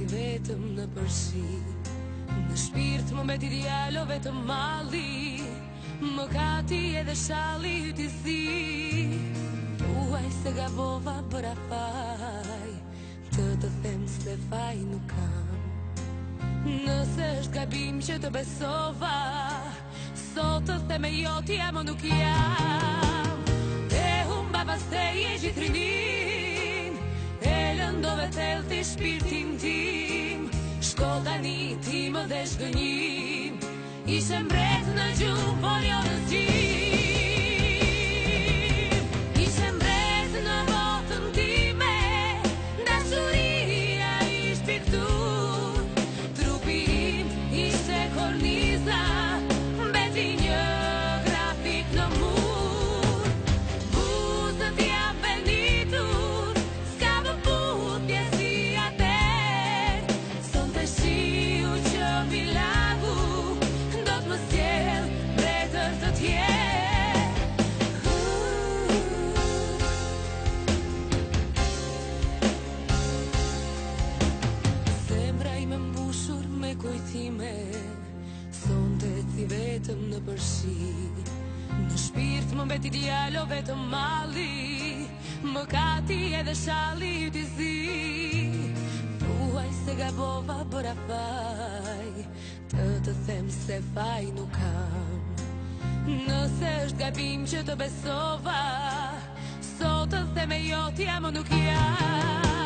vetëm në përsi, në shpirt më mbeti djalo vetëm malli, më kati edhe shalli yti zi. Thuaj se gabova për afaj, të them se faj nuk kam. Nëse është gabim që të besova, sot të them e jo t'jam o nuk jam. E humba pastaj e gjithë rinin, e lëndove thelti shpirtin tim. Shko tani ti më dhe shgënjim, ishe mbret në gjumë por jo në zgjim. Ishe mbret në botën time, dashuria ish piktur. Trupi im ishte korniza, mbeti një grafik në mur. Buzët jam benitur, s'ka vëputje si ater. Son të shiu që milagu, do t'më sjell vretër të tjerë. Zemra ime mbushur me kujtime, sonte si vetëm në përshi. Në shpirt më mbeti djalo vetëm malli, më kati edhe shalli yti zi. Thuaj se gabova për afaj, të them se faj nuk kam. Nëse është gabim që të besova, sot të them e jo t'jam o nuk jam.